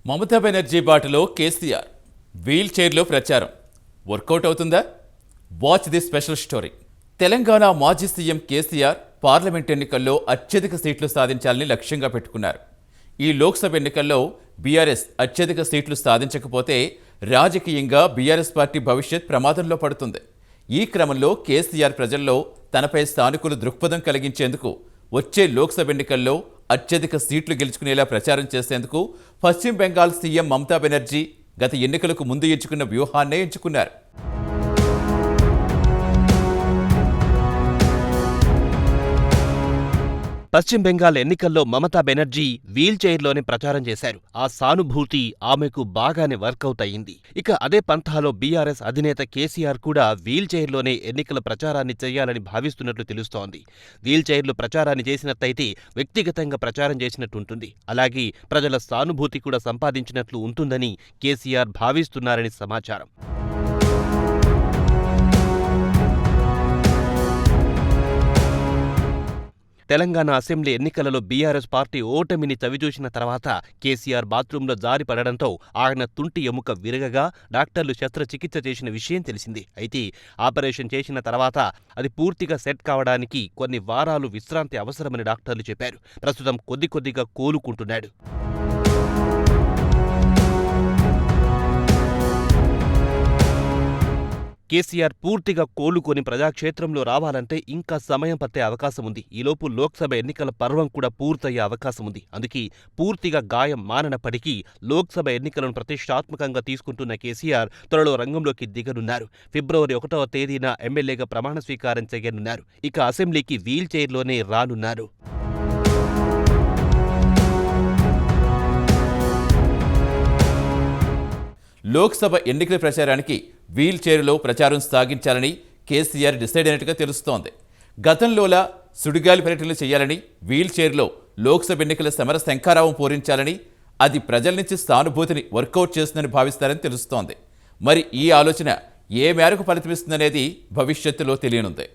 మమతా బెనర్జీ బాటలో కేసీఆర్ వీల్ చైర్లో ప్రచారం వర్కౌట్ అవుతుందా? Watch the special story. Telangana మాజీ సీఎం కేసీఆర్ పార్లమెంట్ ఎన్నికల్లో అత్యధిక సీట్లు సాధించాలని లక్ష్యంగా పెట్టుకున్నారు. ఈ లోక్సభ ఎన్నికల్లో బీఆర్ఎస్ అత్యధిక సీట్లు సాధించకపోతే రాజకీయంగా బీఆర్ఎస్ పార్టీ భవిష్యత్ ప్రమాదంలో పడుతుంది. ఈ క్రమంలో కేసీఆర్ ప్రజల్లో తనపై సానుకూల దృక్పథం కలిగించేందుకు వచ్చే లోక్సభ ఎన్నికల్లో అత్యధిక సీట్లు గెలుచుకునేలా ప్రచారం చేసేందుకు పశ్చిమ బెంగాల్ సీఎం మమతా బెనర్జీ గత ఎన్నికలకు ముందు ఎంచుకున్న వ్యూహాన్నే ఎంచుకున్నారు. పశ్చిమ బెంగాల్ ఎన్నికల్లో మమతా బెనర్జీ వీల్ చైర్లోనే ప్రచారం చేశారు. ఆ సానుభూతి ఆమెకు బాగానే వర్కౌట్ అయింది. ఇక అదే పంథాలో బీఆర్ఎస్ అధినేత కేసీఆర్ కూడా వీల్ చైర్లోనే ఎన్నికల ప్రచారాన్ని చేయాలని భావిస్తున్నట్లు తెలుస్తోంది. వీల్ చైర్లో ప్రచారాన్ని చేసినట్టయితే వ్యక్తిగతంగా ప్రచారం చేసినట్టుంటుంది. అలాగే ప్రజల సానుభూతి కూడా సంపాదించినట్లు ఉంటుందని కేసీఆర్ భావిస్తున్నారని సమాచారం. తెలంగాణ అసెంబ్లీ ఎన్నికలలో బీఆర్ఎస్ పార్టీ ఓటమిని చవిచూసిన తర్వాత కేసీఆర్ బాత్రూంలో జారిపడడంతో ఆయన తుంటి ఎముక విరగగా డాక్టర్లు శస్త్రచికిత్స చేసిన విషయం తెలిసింది. అయితే ఆపరేషన్ చేసిన తర్వాత అది పూర్తిగా సెట్ కావడానికి కొన్ని వారాలు విశ్రాంతి అవసరమని డాక్టర్లు చెప్పారు. ప్రస్తుతం కొద్దిగా కోలుకుంటున్నాడు. కేసీఆర్ పూర్తిగా కోలుకొని ప్రజాక్షేత్రంలో రావాలంటే ఇంకా సమయం పట్టే అవకాశం ఉంది. ఈలోపు లోక్సభ ఎన్నికల పర్వం కూడా పూర్తయ్యే అవకాశం ఉంది. అందుకే పూర్తిగా గాయం మాననప్పటికీ లోక్సభ ఎన్నికలను ప్రతిష్టాత్మకంగా తీసుకుంటున్న కేసీఆర్ త్వరలో రంగంలోకి దిగనున్నారు. ఫిబ్రవరి 1వ తేదీన ఎమ్మెల్యేగా ప్రమాణ స్వీకారం చేయనున్నారు. ఇక అసెంబ్లీకి వీల్ చైర్లోనే రానున్నారు. లోక్సభ ఎన్నికల ప్రచారానికి వీల్ చైర్లో ప్రచారం సాగించాలని కేసీఆర్ డిసైడ్ అయినట్టుగా తెలుస్తోంది. గతంలోలా సుడిగాలి పర్యటనలు చేయాలని, వీల్ చైర్లో లోక్సభ ఎన్నికల సమర శంఖారావం పూరించాలని, అది ప్రజల నుంచి సానుభూతిని వర్కౌట్ చేస్తుందని భావిస్తారని తెలుస్తోంది. మరి ఈ ఆలోచన ఏ మేరకు ఫలితమిస్తుందనేది భవిష్యత్తులో తెలియనుంది.